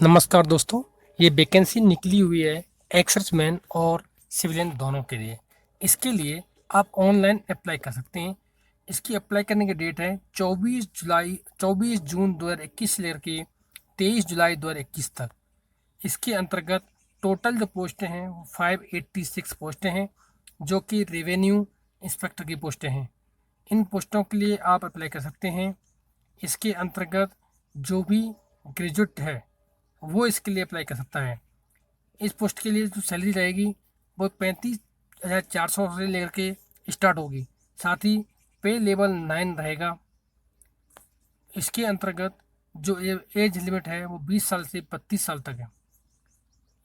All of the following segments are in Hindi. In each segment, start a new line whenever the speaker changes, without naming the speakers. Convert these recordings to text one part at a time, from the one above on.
नमस्कार दोस्तों, ये वैकेंसी निकली हुई है एक्सर्समैन और सिविलियन दोनों के लिए। इसके लिए आप ऑनलाइन अप्लाई कर सकते हैं। इसकी अप्लाई करने की डेट है 24 जून 2021 से लेकर के 23 जुलाई 2021 तक। इसके अंतर्गत टोटल जो पोस्टें हैं वो 586 पोस्टें हैं, जो कि रेवेन्यू इंस्पेक्टर की पोस्टें हैं। इन पोस्टों के लिए आप अप्लाई कर सकते हैं। इसके अंतर्गत जो भी ग्रेजुएट है वो इसके लिए अप्लाई कर सकता है। इस पोस्ट के लिए जो सैलरी रहेगी वो 35,400 से लेकर के स्टार्ट होगी। साथ ही पे लेवल 9 रहेगा। इसके अंतर्गत जो एज लिमिट है वो 20 साल से 32 साल तक है।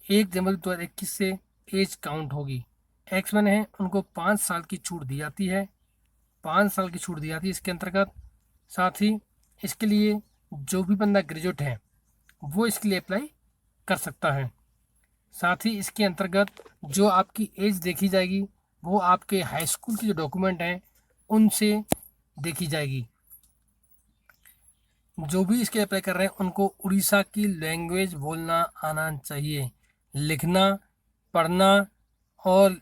1 जनवरी 2021 से एज काउंट होगी। एक्समैन है उनको 5 साल की छूट दी जाती है। 5 साल की छूट दी जाती है इसके अंतर्गत। साथ ही इसके लिए जो भी बंदा ग्रेजुएट है वो इसके लिए अप्लाई कर सकता है। साथ ही इसके अंतर्गत जो आपकी एज देखी जाएगी वो आपके हाई स्कूल के जो डॉक्यूमेंट हैं उनसे देखी जाएगी। जो भी इसके अप्लाई कर रहे हैं उनको उड़ीसा की लैंग्वेज बोलना आना चाहिए। लिखना, पढ़ना और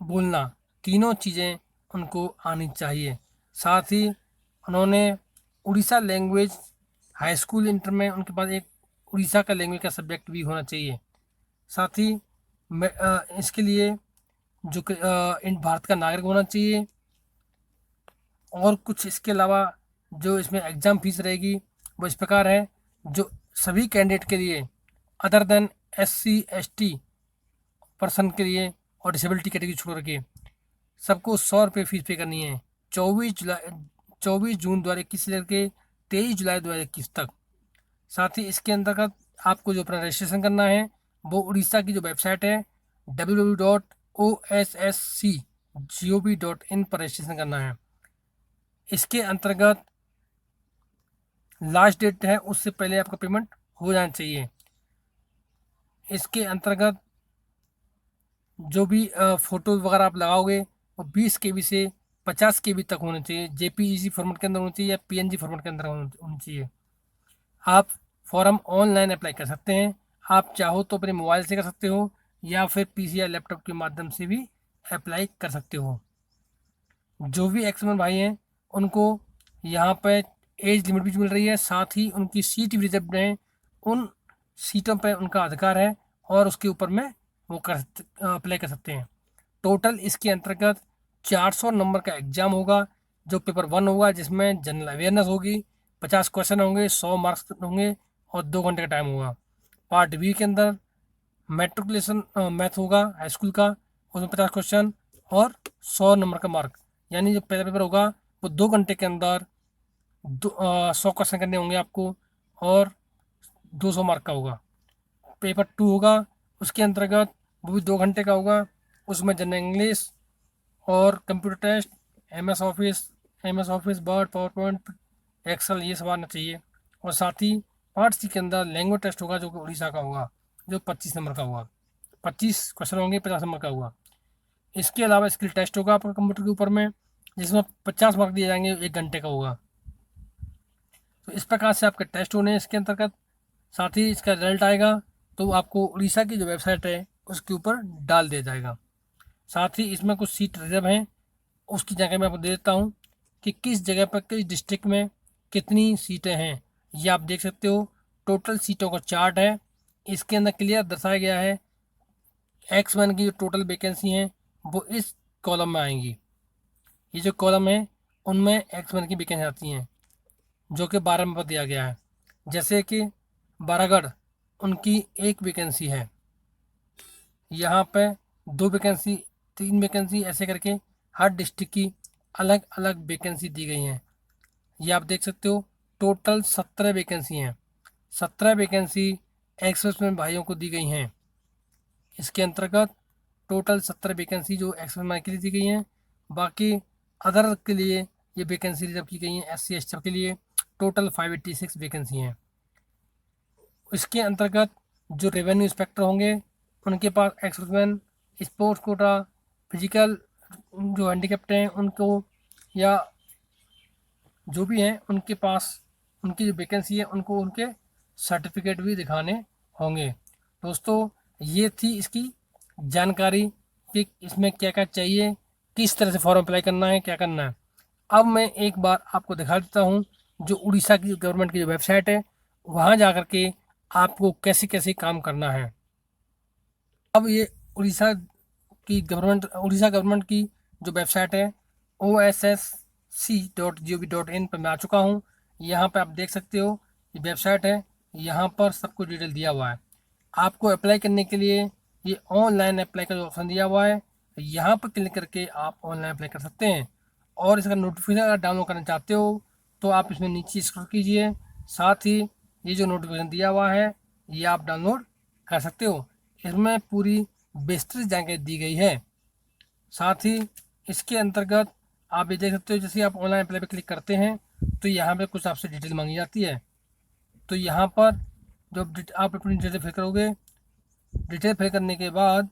बोलना तीनों चीज़ें उनको आनी चाहिए। साथ ही उन्होंने Orissa language high school inter में उनके पास एक उड़ीसा का लैंग्वेज का सब्जेक्ट भी होना चाहिए। साथ ही इसके लिए जो कि इन भारत का नागरिक होना चाहिए। और कुछ इसके अलावा जो इसमें एग्ज़ाम फीस रहेगी वो इस प्रकार है। जो सभी कैंडिडेट के लिए other than SC ST person के लिए और डिसेबिलिटी कैटेगरी छोड़ के सबको 100 रुपये फीस पे करनी है। 24 जून 2021 से लेकर 23 जुलाई 2021 तक। साथ ही इसके अंतर्गत आपको जो अपना रजिस्ट्रेशन करना है वो उड़ीसा की जो वेबसाइट है www.ossc.gov.in पर रजिस्ट्रेशन करना है। इसके अंतर्गत लास्ट डेट है उससे पहले आपका पेमेंट हो जाना चाहिए। इसके अंतर्गत जो भी फ़ोटो वगैरह आप लगाओगे वो 20 KB से 50 KB तक होने चाहिए। JPEG फॉर्मेट के अंदर होना चाहिए या PNG फॉर्मेट के अंदर होनी चाहिए। आप फॉर्म ऑनलाइन अप्लाई कर सकते हैं। आप चाहो तो अपने मोबाइल से कर सकते हो या फिर PC या लैपटॉप के माध्यम से भी अप्लाई कर सकते हो। जो भी एक्समैन भाई हैं उनको यहाँ पे एज लिमिट भी मिल रही है। साथ ही उनकी सीट भी रिजर्व है। उन सीटों पे उनका अधिकार है और उसके ऊपर में वो अप्लाई कर सकते हैं। टोटल इसके अंतर्गत 400 नंबर का एग्ज़ाम होगा। जो पेपर 1 होगा जिसमें जनरल अवेयरनेस होगी, 50 क्वेश्चन होंगे, 100 मार्क्स होंगे और 2 घंटे का टाइम होगा। पार्ट बी के अंदर मेट्रिकुलेशन मैथ होगा हाई स्कूल का, उसमें 50 क्वेश्चन और 100 नंबर का मार्क। यानी जो पहला पेपर होगा वो 2 घंटे के अंदर 100 क्वेश्चन करने होंगे आपको और 200 मार्क का होगा। पेपर 2 होगा उसके अंतर्गत वो भी 2 घंटे का होगा। उसमें जनरल इंग्लिश और computer test, M S office word PowerPoint excel ये सब आना चाहिए। और साथ ही पार्ट सी के अंदर लैंग्वेज टेस्ट होगा जो कि उड़ीसा का होगा, जो 25 नंबर का होगा। 25 क्वेश्चन होंगे, 50 नंबर का होगा। इसके अलावा स्किल टेस्ट होगा आपका कंप्यूटर के ऊपर में, जिसमें 50 मार्क दिए जाएंगे, 1 घंटे का होगा। तो इस प्रकार से आपके टेस्ट होने हैं इसके अंतर्गत। साथ ही इसका रिजल्ट आएगा तो आपको उड़ीसा की जो वेबसाइट है उसके ऊपर डाल दिया जाएगा। साथ ही इसमें कुछ सीट रिजर्व हैं, उसकी जगह मैं आपको दे देता हूँ कि किस जगह पर किस डिस्ट्रिक्ट में कितनी सीटें हैं। ये आप देख सकते हो। टोटल सीटों का चार्ट है, इसके अंदर क्लियर दर्शाया गया है। एक्समैन की जो टोटल वैकेंसी हैं वो इस कॉलम में आएंगी। ये जो कॉलम है उनमें एक्समैन की वैकेंसी आती हैं, जो कि 12 में दिया गया है। जैसे कि बारागढ़, उनकी एक वैकेंसी है। यहाँ पे 2 वैकेंसी, 3 वैकेंसी, ऐसे करके हर डिस्ट्रिक्ट की अलग अलग वैकेंसी दी गई हैं। ये आप देख सकते हो। टोटल 17 वैकेंसी हैं। 17 वैकेंसी एक्सप्रेसमैन भाइयों को दी गई हैं। इसके अंतर्गत टोटल 17 वैकेंसी जो एक्सप्रेसमैन के लिए दी गई हैं। बाकी अदर के लिए ये वैकेंसी रिजर्व की गई हैं। SC ST के लिए टोटल 586 वैकेंसी हैं। इसके अंतर्गत जो रेवेन्यू इंस्पेक्टर होंगे उनके पास एक्सर्विसमैन, स्पोर्ट्स कोटा, फिजिकल जो हैंडीकैप्ड हैं उनको, या जो भी हैं उनके पास उनकी जो वैकेंसी है उनको उनके सर्टिफिकेट भी दिखाने होंगे। दोस्तों ये थी इसकी जानकारी कि इसमें क्या क्या चाहिए, किस तरह से फॉर्म अप्लाई करना है, क्या करना है। अब मैं एक बार आपको दिखा देता हूँ जो उड़ीसा की गवर्नमेंट की जो वेबसाइट है, वहाँ जा कर के आपको कैसे कैसे काम करना है। अब ये उड़ीसा गवर्नमेंट की जो वेबसाइट है ossc.gov.in पर मैं आ चुका हूँ। यहाँ पे आप देख सकते हो ये वेबसाइट है, यहाँ पर सब कुछ डिटेल दिया हुआ है। आपको अप्लाई करने के लिए ये ऑनलाइन अप्लाई का जो ऑप्शन दिया हुआ है, यहाँ पर क्लिक करके आप ऑनलाइन अप्लाई कर सकते हैं। और इसका नोटिफिकेशन अगर डाउनलोड करना चाहते हो तो आप इसमें नीचे स्क्रॉल कीजिए, साथ ही ये जो नोटिफिकेशन दिया हुआ है ये आप डाउनलोड कर सकते हो। इसमें पूरी विस्तृत जानकारी दी गई है। साथ ही इसके अंतर्गत आप ये देख सकते हो, जैसे आप ऑनलाइन अप्लाई पर क्लिक करते हैं तो यहाँ पे कुछ आपसे डिटेल मांगी जाती है। तो यहाँ पर जब आप अपनी डिटेल फिल करोगे, डिटेल फिल करने के बाद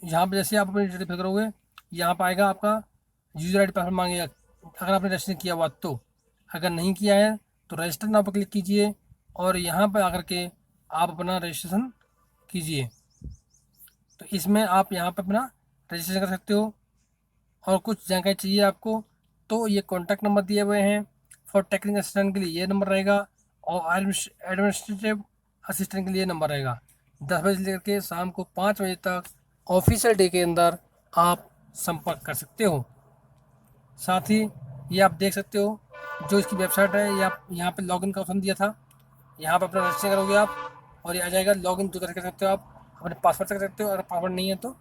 यहाँ पे जैसे आप अपनी डिटेल फिल करोगे, यहाँ पर आएगा आपका यूज़र आई डी पासवर्ड मांगेगा, अगर आपने रजिस्टर किया हुआ तो। अगर नहीं किया है तो रजिस्टर नाउ पर क्लिक कीजिए और यहाँ पर आकर के आप अपना रजिस्ट्रेशन कीजिए। तो इसमें आप यहाँ पर अपना रजिस्ट्रेशन कर सकते हो। और कुछ जानकारी चाहिए आपको तो ये कॉन्टैक्ट नंबर दिए हुए हैं। फॉर टेक्निकल असिस्टेंट के लिए ये नंबर रहेगा और एडमिनिस्ट्रेटिव असिस्टेंट के लिए नंबर रहेगा। 10 बजे से लेकर के शाम को 5 बजे तक ऑफिशियल डे के अंदर आप संपर्क कर सकते हो। साथ ही ये आप देख सकते हो जो इसकी वेबसाइट है, ये आप यहाँ पे लॉगिन का ऑप्शन दिया था, यहाँ पर अपना रजिस्टर करोगे आप और ये आ जाएगा। लॉगिन तो कर सकते हो, आप अपने पासवर्ड से कर सकते हो, अगर पासवर्ड नहीं है तो